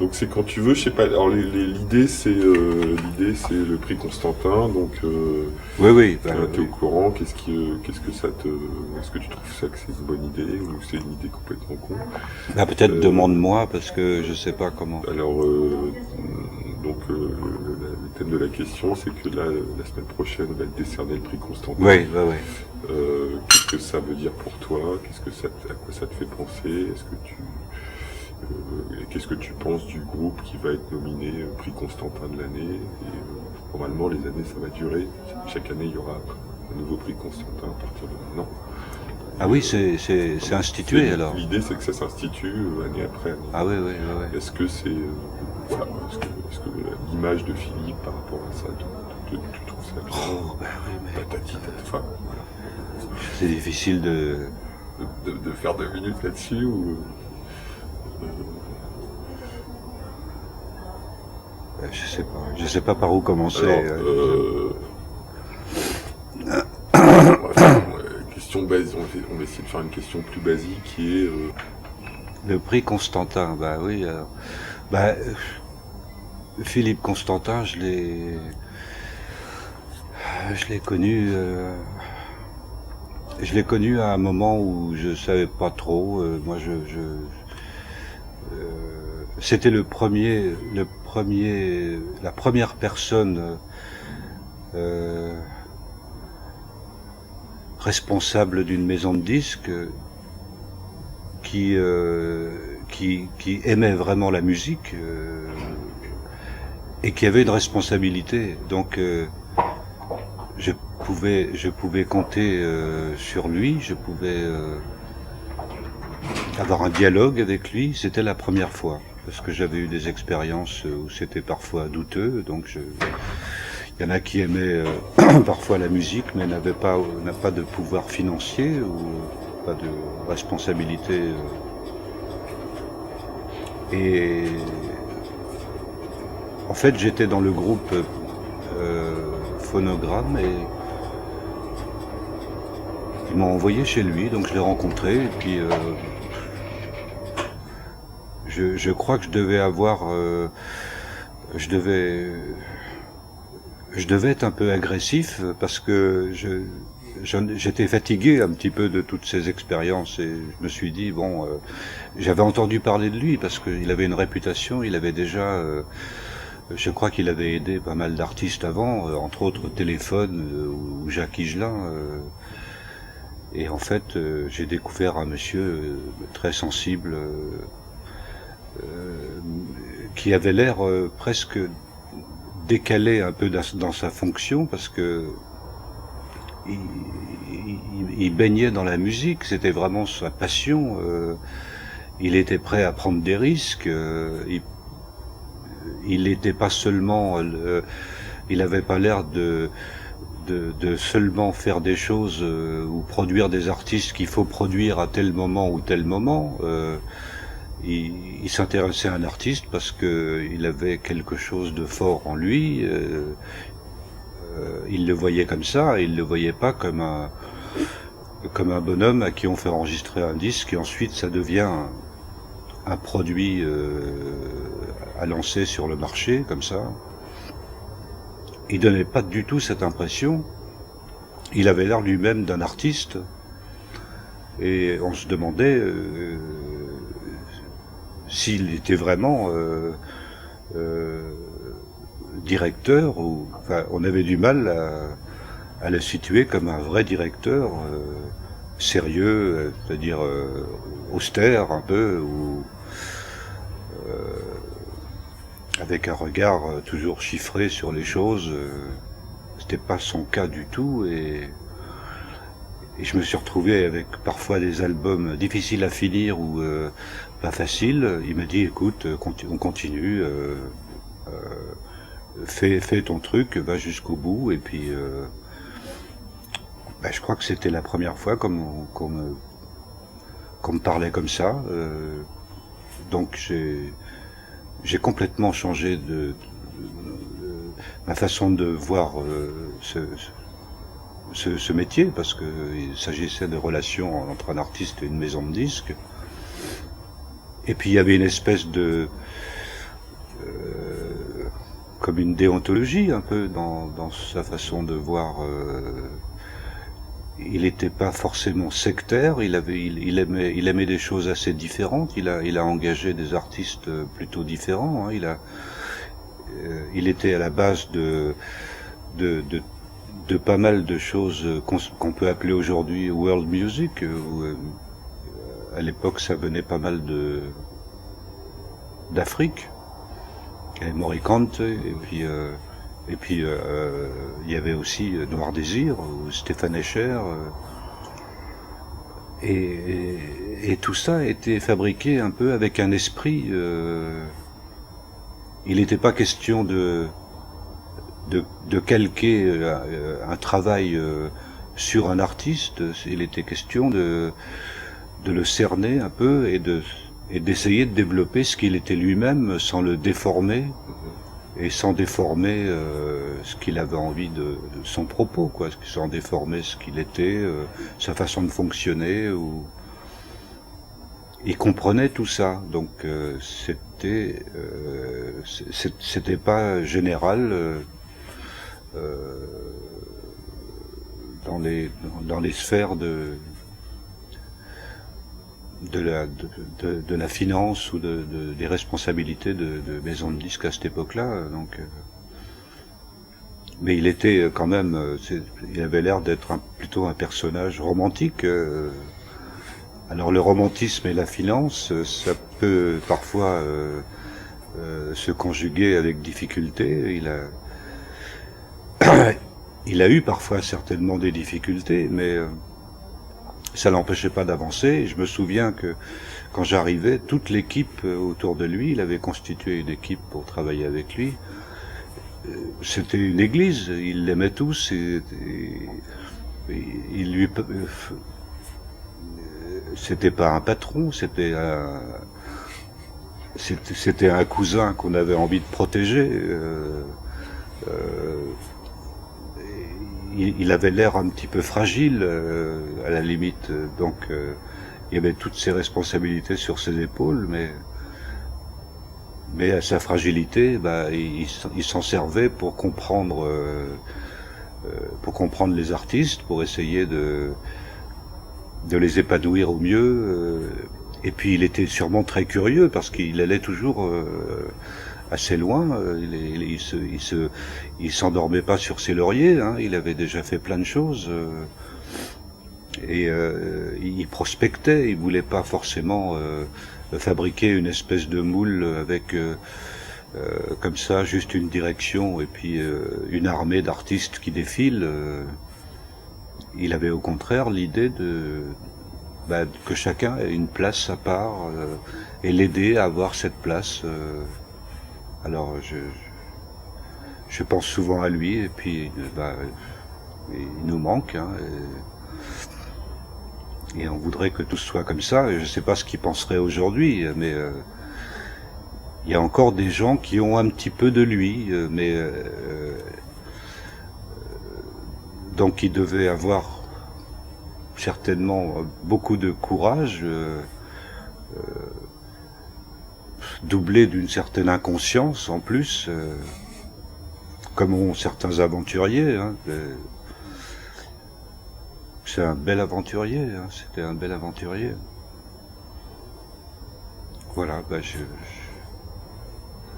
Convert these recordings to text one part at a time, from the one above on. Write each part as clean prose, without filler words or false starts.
Donc c'est quand tu veux, je sais pas. Alors l'idée c'est le prix Constantin. Donc Oui, t'es au courant. Qu'est-ce que ça te, est-ce que tu trouves ça que c'est une bonne idée ou c'est une idée complètement con? Peut-être demande-moi parce que je sais pas comment. Alors donc le thème de la question c'est que là la semaine prochaine on va te décerner le prix Constantin. Oui. Qu'est-ce que ça veut dire pour toi? À quoi ça te fait penser? Qu'est-ce que tu penses du groupe qui va être nominé prix Constantin de l'année? Et normalement, les années, ça va durer. Chaque année, il y aura un nouveau prix Constantin à partir de maintenant. Ah oui, c'est institué alors. L'idée, c'est que ça s'institue année après année. Ah oui. Est-ce que c'est voilà, est-ce que l'image de Philippe par rapport à ça, tu trouves ça bien? Oui, mais Patati, patata, voilà. c'est difficile de faire 2 minutes là-dessus ou je sais pas par où commencer. Question basique, on va essayer de faire une question plus basique qui est Le prix Constantin, oui. Philippe Constantin, je l'ai connu. Je l'ai connu à un moment où je savais pas trop. C'était la première personne responsable d'une maison de disques qui aimait vraiment la musique et qui avait une responsabilité. Donc je pouvais compter sur lui, je pouvais avoir un dialogue avec lui. C'était la première fois parce que j'avais eu des expériences où c'était parfois douteux. Donc il y en a qui aimaient parfois la musique mais n'a pas de pouvoir financier ou pas de responsabilité. Et en fait, j'étais dans le groupe Phonogramme et ils m'ont envoyé chez lui, donc je l'ai rencontré et puis je crois que je devais être un peu agressif parce que j'étais fatigué un petit peu de toutes ces expériences et je me suis dit j'avais entendu parler de lui parce qu'il avait une réputation, il avait déjà je crois qu'il avait aidé pas mal d'artistes avant, entre autres Téléphone ou Jacques Higelin. Et en fait, j'ai découvert un monsieur très sensible qui avait l'air presque décalé un peu dans sa fonction parce que il baignait dans la musique, c'était vraiment sa passion. Il était prêt à prendre des risques. Il n'était pas seulement, il avait pas l'air de seulement faire des choses ou produire des artistes qu'il faut produire à tel moment ou tel moment. Il s'intéressait à un artiste parce que il avait quelque chose de fort en lui. Il le voyait comme ça, il le voyait pas comme un bonhomme à qui on fait enregistrer un disque et ensuite ça devient un produit à lancer sur le marché comme ça. Il donnait pas du tout cette impression. Il avait l'air lui-même d'un artiste et on se demandait s'il était vraiment directeur ou enfin on avait du mal à le situer comme un vrai directeur sérieux, c'est-à-dire austère un peu ou avec un regard toujours chiffré sur les choses. C'était pas son cas du tout et je me suis retrouvé avec parfois des albums difficiles à finir ou pas faciles. Il m'a dit écoute, on continue, fais ton truc, va jusqu'au bout et puis je crois que c'était la première fois qu'on me parlait comme ça. Donc j'ai complètement changé de ma façon de voir ce métier parce que il s'agissait de relations entre un artiste et une maison de disques. Et puis il y avait une espèce de comme une déontologie un peu dans sa façon de voir. Il n'était pas forcément sectaire, il aimait des choses assez différentes. Il a engagé des artistes plutôt différents. Hein. Il était à la base de pas mal de choses qu'on peut appeler aujourd'hui world music. Où, à l'époque, ça venait pas mal d'Afrique. Il y avait Morricone et puis il y avait aussi Noir Désir ou Stéphane Escher. Et tout ça a été fabriqué un peu avec un esprit. Il n'était pas question de calquer un travail sur un artiste. Il était question de le cerner un peu et d'essayer de développer ce qu'il était lui-même sans le déformer et sans déformer ce qu'il avait envie de son propos, quoi, sans déformer ce qu'il était, sa façon de fonctionner. Il comprenait tout ça, donc c'était pas général dans les sphères de la finance ou des responsabilités de maison de disques à cette époque-là. Donc, mais il était quand même, il avait l'air d'être plutôt un personnage romantique. Alors le romantisme et la finance, ça peut parfois se conjuguer avec difficulté. Il a eu parfois certainement des difficultés, mais ça l'empêchait pas d'avancer. Je me souviens que quand j'arrivais, toute l'équipe autour de lui, il avait constitué une équipe pour travailler avec lui. C'était une église, il l'aimait tous et il lui c'était pas un patron, c'était un cousin qu'on avait envie de protéger. Il avait l'air un petit peu fragile, à la limite, donc il y avait toutes ses responsabilités sur ses épaules, mais à sa fragilité, il s'en servait pour comprendre les artistes, pour essayer de les épanouir au mieux. Et puis il était sûrement très curieux parce qu'il allait toujours assez loin. Il s'endormait pas sur ses lauriers. Hein. Il avait déjà fait plein de choses et il prospectait. Il voulait pas forcément fabriquer une espèce de moule avec comme ça juste une direction et puis une armée d'artistes qui défilent. Il avait au contraire l'idée que chacun ait une place à part et l'aider à avoir cette place. Alors je pense souvent à lui et puis il nous manque. Hein, et on voudrait que tout soit comme ça. Je ne sais pas ce qu'il penserait aujourd'hui, mais il y a encore des gens qui ont un petit peu de lui, mais donc il devait avoir certainement beaucoup de courage, doublé d'une certaine inconscience en plus, comme ont certains aventuriers. Hein. C'est un bel aventurier, hein. C'était un bel aventurier. Voilà,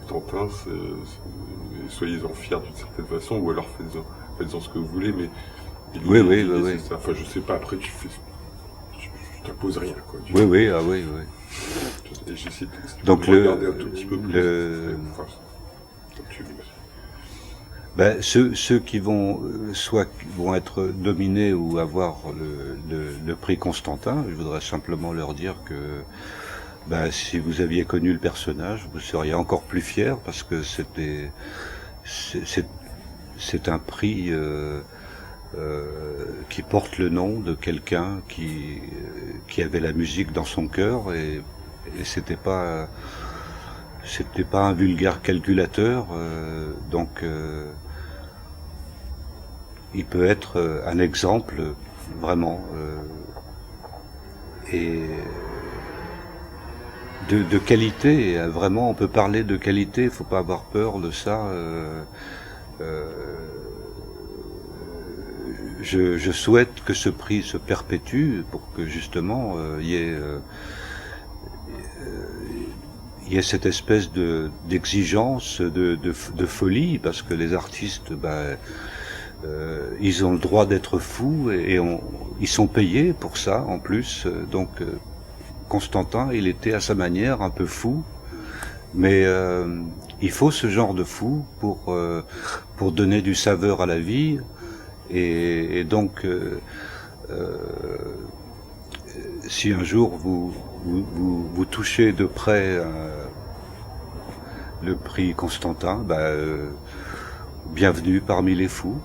Tintin, soyez-en fiers d'une certaine façon, ou alors faites-en ce que vous voulez, mais oui. Ça. Enfin, je sais pas. Après, je t'impose rien, quoi. Oui. J'essaie donc de regarder un tout petit peu plus. Ceux qui vont être dominés ou avoir le prix Constantin, je voudrais simplement leur dire que si vous aviez connu le personnage, vous seriez encore plus fiers parce que c'est un prix qui porte le nom de quelqu'un qui avait la musique dans son cœur et c'était pas un vulgaire calculateur, donc il peut être un exemple vraiment et de qualité. Vraiment, on peut parler de qualité, il faut pas avoir peur de ça. Je souhaite que ce prix se perpétue pour que justement il y ait cette espèce d'exigence, de folie, parce que les artistes, ils ont le droit d'être fous et ils sont payés pour ça en plus. Donc Constantin, il était à sa manière un peu fou, mais il faut ce genre de fou pour donner du saveur à la vie. Et donc, si un jour vous touchez de près le prix Constantin, bienvenue parmi les fous.